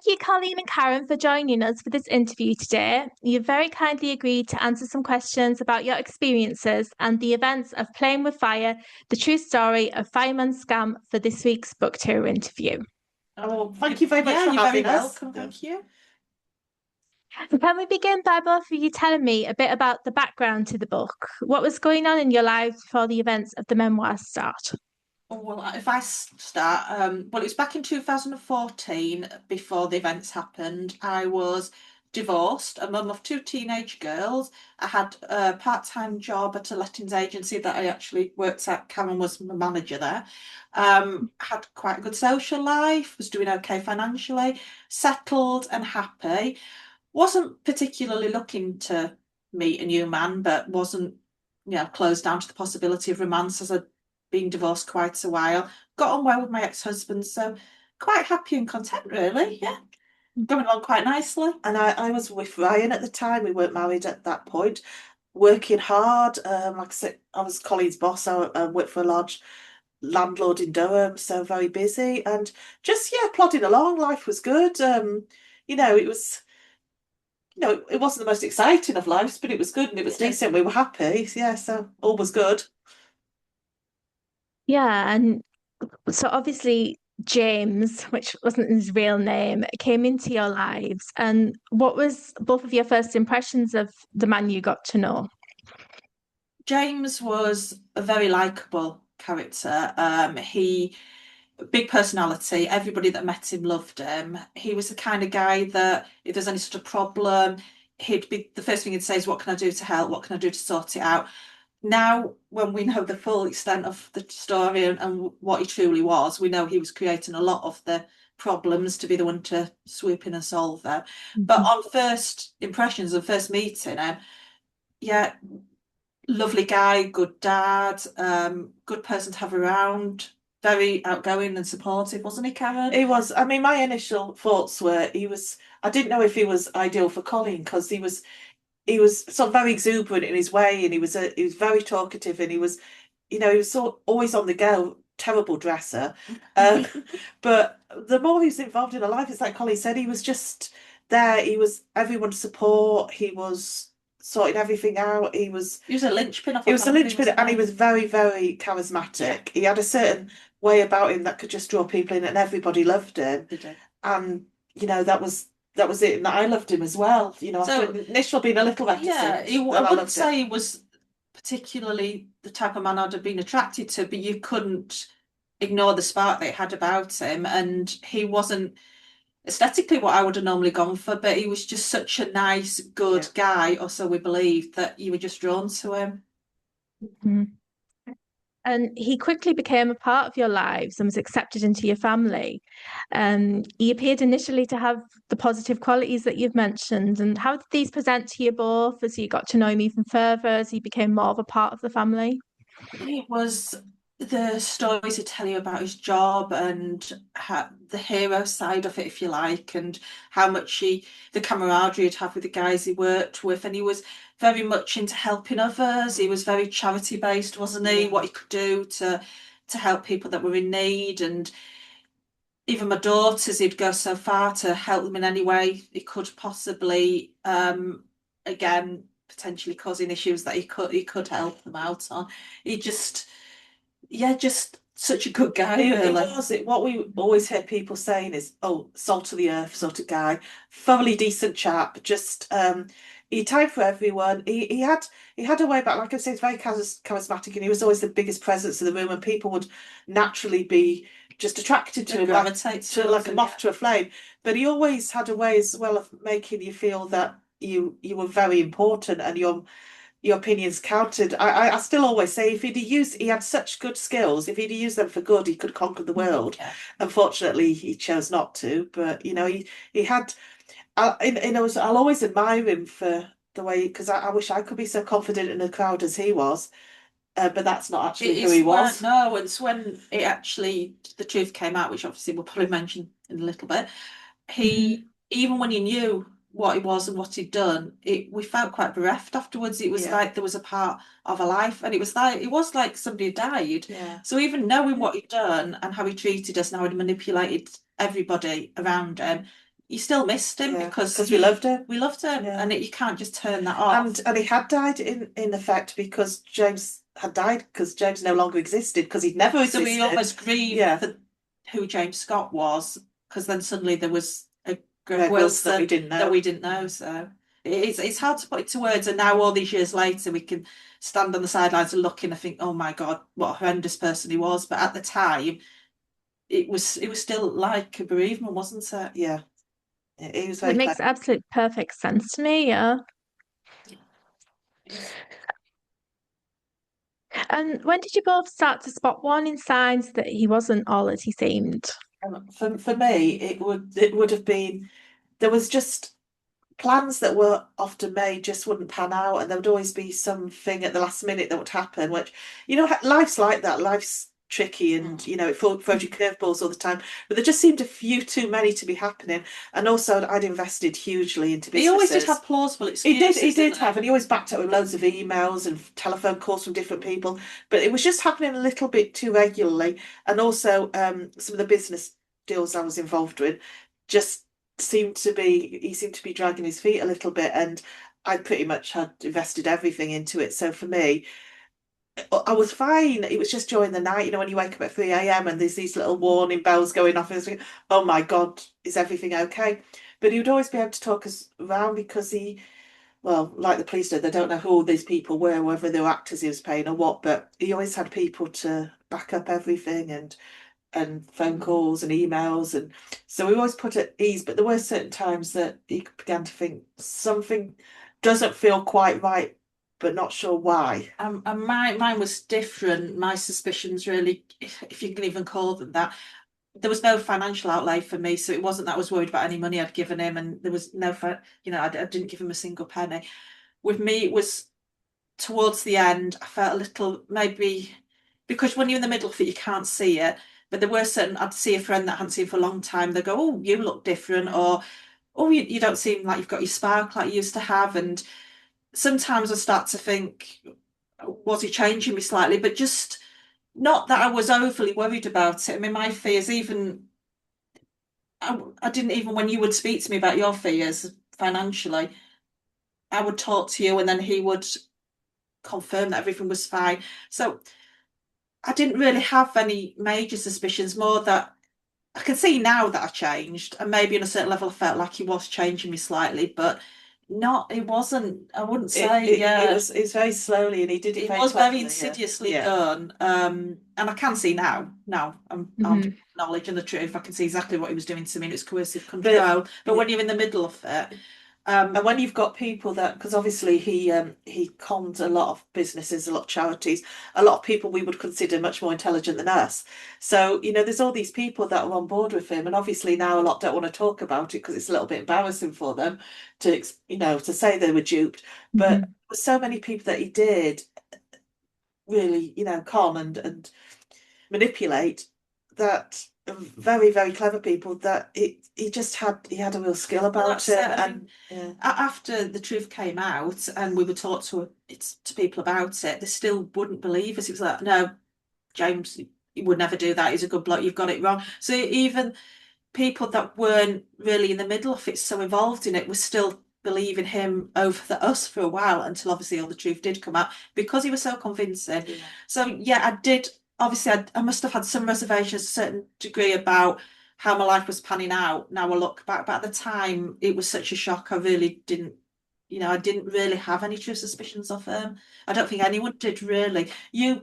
you, Colleen and Karen, for joining us for this interview today. You've very kindly agreed to answer some questions about your experiences and the events of Playing with Fire, the true story of fireman scam for this week's book tour interview. Oh, thank you very much for You're very having us. welcome. Thank you. Can we begin by both of you telling me a bit about the background to the book? What was going on in your lives before the events of the memoir start? Oh, well, if I start, well, it was back in 2014 before the events happened. I was divorced, a mum of two teenage girls. I had a part-time job at a lettings agency that I actually worked at. Karen was my manager there. Had quite a good social life, was doing okay financially, settled and happy. Wasn't particularly looking to meet a new man, but wasn't, closed down to the possibility of romance as I'd been divorced quite a while. Got on well with my ex-husband, so quite happy and content, really. Yeah, going along quite nicely. And I was with Ryan at the time. We weren't married at that point. Working hard. Like I said, I was Colleen's boss. I worked for a large landlord in Durham, so very busy and just plodding along. Life was good. It was. It wasn't the most exciting of lives, but it was good and it was decent. We were happy. Yeah, so all was good. Yeah, and so obviously James, which wasn't his real name, came into your lives. And what was both of your first impressions of the man you got to know? James was a very likable character. He big personality. Everybody that met him loved him. He was the kind of guy that if there's any sort of problem, he'd be the first thing he'd say is, "What can I do to help? What can I do to sort it out?" Now, when we know the full extent of the story and what he truly was, we know he was creating a lot of the problems to be the one to swoop in and solve them. But on first impressions and first meeting him, yeah, lovely guy, good dad, good person to have around, very outgoing and supportive, wasn't he, Karen? He was. I mean, my initial thoughts were he was. I didn't know if he was ideal for Colleen because he was sort of very exuberant in his way, and he was very talkative, and he was always on the go. Terrible dresser, um, but the more he was involved in her life, it's like Colleen said, he was just there. He was everyone's support. He was sorting everything out. He was a linchpin of He a was a family, linchpin, wasn't and he he? was very, very charismatic. Yeah, He had a certain way about him that could just draw people in, and everybody loved him. did he? And that was it. And I loved him as well. After So, initial being a little yeah, reticent, I then I wouldn't loved him. say he was particularly the type of man I'd have been attracted to, but you couldn't ignore the spark they had about him. And he wasn't aesthetically what I would have normally gone for, but he was just such a nice, Yeah. good guy, or so we believed, that you were just drawn to him. Mhm. And he quickly became a part of your lives and was accepted into your family. He appeared initially to have the positive qualities that you've mentioned. And how did these present to you both as you got to know him even further, as he became more of a part of the family? It was the stories he'd tell you about his job and the hero side of it, if you like, and how much the camaraderie he'd have with the guys he worked with. And he was very much into helping others. He was very charity based, wasn't he? Yeah. What he could do to help people that were in need. And even my daughters, he'd go so far to help them in any way he could possibly. Again, potentially causing issues that he could help them out on. He just, yeah, just such a good guy, It really. was it. What we always hear people saying is, "Oh, salt of the earth sort of guy, thoroughly decent chap." Just he tied for everyone. He had a way back. Like I say, he's very charismatic, and he was always the biggest presence in the room, and people would naturally be just attracted to They him, like gravitate like towards a him, moth yeah. to a flame. But he always had a way as well of making you feel that you were very important and your opinions counted. I still always say if he had such good skills, if he'd used them for good, he could conquer the world. Yeah. Unfortunately, he chose not to. But he had. I'll always admire him for the way because I wish I could be so confident in a crowd as he was. But that's not actually who he It's when, was. no, it's when it actually, the truth came out, which obviously we'll probably mention in a little bit. Mhm. Even when he knew what he was and what he'd done, we felt quite bereft afterwards. It was Yeah, like there was a part of a life, and it was like somebody had died. yeah, So even knowing what he'd done and how he treated us and how he'd manipulated everybody around him, you still missed him Yeah, because we loved him. we loved him, Yeah. and you can't just turn that off. And he had died in effect because James had died because James no longer existed because he'd never So we existed. almost grieved Yeah. for who James Scott was, because then suddenly there was a Greg Greg Wilson Wilson that we didn't know. So it's hard to put into words. And now all these years later, we can stand on the sidelines and look and think, oh my God, what a horrendous person he was. But at the time, it was still like a bereavement, wasn't it? Yeah. He was It very makes clever. absolute perfect sense to me, yeah. And when did you both start to spot warning signs that he wasn't all that he seemed? For me, it would have been there was just plans that were often made just wouldn't pan out, and there would always be something at the last minute that would happen, which, life's like that. Life's tricky and, it throws you curveballs all the time. But there just seemed a few too many to be happening. And also, I'd invested hugely into businesses. He always did have plausible excuses. He did have, and he always backed up with loads of emails and telephone calls from different people. But it was just happening a little bit too regularly. And also, some of the business deals I was involved with just he seemed to be dragging his feet a little bit, and I pretty much had invested everything into it. So for me, I was fine. It was just during the night, when you wake up at 3 a.m. and there's these little warning bells going off, and it's like, oh my God, is everything okay? But he would always be able to talk us around because well, like the police did, they don't know who all these people were, whether they were actors he was paying or what, but he always had people to back up everything, and phone calls and emails, and so we always put at ease. But there were certain times that he began to think something doesn't feel quite right, but not sure why. And mine was different. My suspicions, really, if you can even call them that, there was no financial outlay for me, so it wasn't that I was worried about any money I'd given him, and there was no, I didn't give him a single penny. With me, it was towards the end. I felt a little, maybe because when you're in the middle of it, you can't see it. But there were certain, I'd see a friend that I hadn't seen for a long time. They go, "Oh, you look different," or "Oh, you don't seem like you've got your spark like you used to have." And sometimes I start to think, was he changing me slightly? But just not that I was overly worried about it. I mean, my fears, even I didn't even, when you would speak to me about your fears financially, I would talk to you and then he would confirm that everything was fine. So I didn't really have any major suspicions, more that I can see now that I changed, and maybe on a certain level I felt like he was changing me slightly, but it wasn't, I wouldn't say, It was very slowly, and he did it it was very insidiously done. And I can see now, I'm armed with knowledge and the truth, I can see exactly what he was doing to me, and it's coercive control. But when you're in the middle of it, and when you've got people that, because obviously he conned a lot of businesses, a lot of charities, a lot of people we would consider much more intelligent than us. So, there's all these people that are on board with him, and obviously now a lot don't want to talk about it because it's a little bit embarrassing for them to, to say they were duped. But so many people that he did really, con and manipulate, that very, very clever people, that he had a real skill about it. And after the truth came out and we were taught to people about it, they still wouldn't believe us. It was like, no, James, he would never do that. He's a good bloke. You've got it wrong. So even people that weren't really in the middle of it, so involved in it, were still believing him over us for a while, until obviously all the truth did come out because he was so convincing. So I did. Obviously, I must have had some reservations to a certain degree about how my life was panning out. Now I look back, but at the time it was such a shock. I really didn't, I didn't really have any true suspicions of him. I don't think anyone did really. You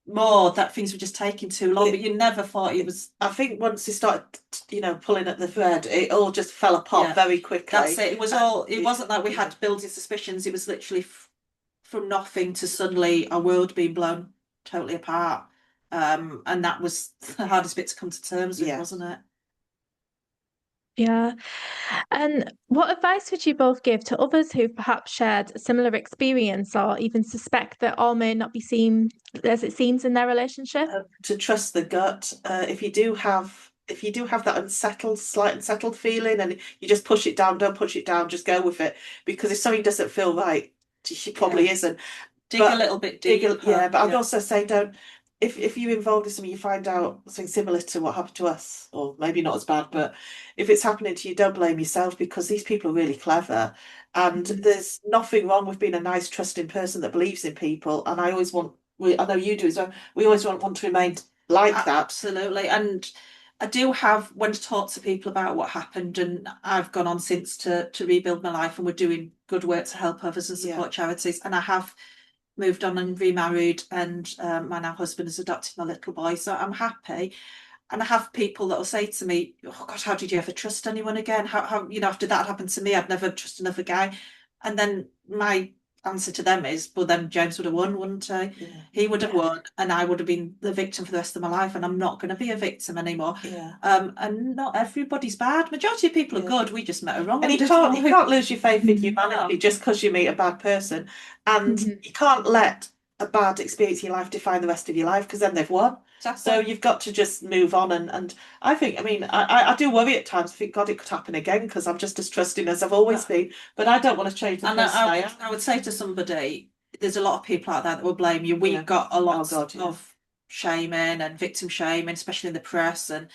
more that things were just taking too long, but you never thought it was. I think once he started, pulling at the thread, it all just fell apart very quickly. That's it. It was all. It wasn't that we had building suspicions. It was literally from nothing to suddenly our world being blown totally apart. And that was the hardest bit to come to terms with, wasn't it? Yeah. And what advice would you both give to others who've perhaps shared a similar experience, or even suspect that all may not be seen as it seems in their relationship? To trust the gut. If you do have that slight unsettled feeling, and you just push it down, don't push it down, just go with it. Because if something doesn't feel right, she probably isn't. Dig a little bit deeper. But I'd also say if you're involved in something, you find out something similar to what happened to us, or maybe not as bad, but if it's happening to you, don't blame yourself, because these people are really clever, and there's nothing wrong with being a nice, trusting person that believes in people. And I always want, I know you do as well. We always want to remain like that. Absolutely. And I do have, when to talk to people about what happened, and I've gone on since to rebuild my life, and we're doing good work to help others and support charities. And I have moved on and remarried, and my now husband has adopted my little boy, so I'm happy. And I have people that will say to me, "Oh God, how did you ever trust anyone again? How after that happened to me, I'd never trust another guy." And then my answer to them is, well, then James would have won, wouldn't he? Yeah. He would have won, and I would have been the victim for the rest of my life, and I'm not going to be a victim anymore. Yeah. And not everybody's bad. Majority of people are good. We just met a wrong. And you can't lose your faith in humanity just because you meet a bad person, and you can't let a bad experience in your life define the rest of your life, because then they've won. Exactly. So you've got to just move on. And I think, I mean, I do worry at times. I think, God, it could happen again, because I'm just as trusting as I've always been. But I don't want to change the person I am. I would say to somebody, there's a lot of people out there that will blame you. We've got a lot of shaming and victim shaming, especially in the press, and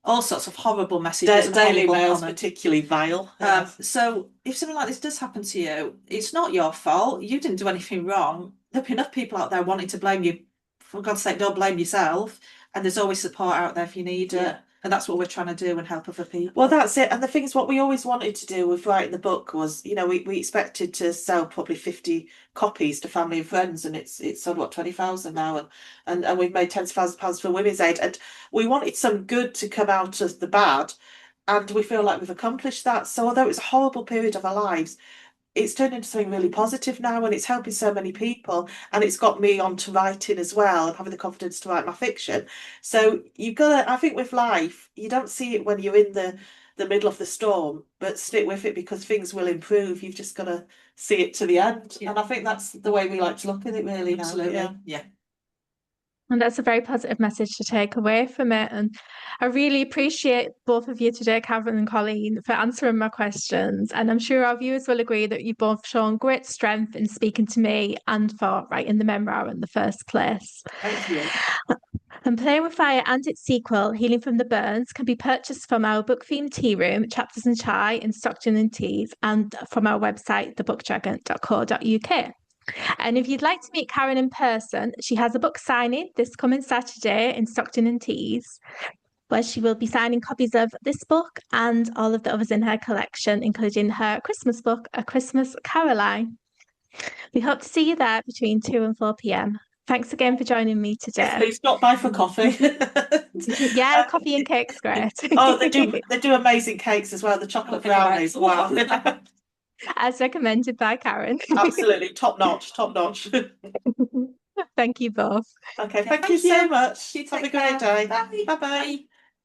all sorts of horrible messages. Daily Mail's particularly vile. So if something like this does happen to you, it's not your fault. You didn't do anything wrong. There'll be enough people out there wanting to blame you. For God's sake, don't blame yourself. And there's always support out there if you need it. And that's what we're trying to do, and help other people. Well, that's it. And the thing is, what we always wanted to do with writing the book was, we expected to sell probably 50 copies to family and friends, and it's sold, what, 20,000 now, and we've made tens of thousands of pounds for Women's Aid, and we wanted some good to come out of the bad, and we feel like we've accomplished that. So although it was a horrible period of our lives, it's turned into something really positive now, and it's helping so many people, and it's got me onto writing as well, and having the confidence to write my fiction. So you've got to, I think with life, you don't see it when you're in the middle of the storm, but stick with it, because things will improve. You've just got to see it to the end. And I think that's the way we like to look at it, really. Absolutely. Now. Yeah. And that's a very positive message to take away from it. And I really appreciate both of you today, Karen and Coleen, for answering my questions. And I'm sure our viewers will agree that you've both shown great strength in speaking to me and for writing the memoir in the first place. Thank you. And Playing with Fire and its sequel, Healing from the Burns, can be purchased from our book themed tea room, Chapters and Chai in Stockton and Tees, and from our website, thebookdragon.co.uk. And if you'd like to meet Karen in person, she has a book signing this coming Saturday in Stockton and Tees, where she will be signing copies of this book and all of the others in her collection, including her Christmas book, A Christmas Caroline. We hope to see you there between 2 and 4 p.m. Thanks again for joining me today. Yes, please stop by for coffee. Yeah, coffee and cake's great. They do amazing cakes as well. The chocolate brownies. Wow. As recommended by Karen. Absolutely, top notch. Thank you both. Okay, thank you so much. You Have a take great care. day. Bye. Bye-bye.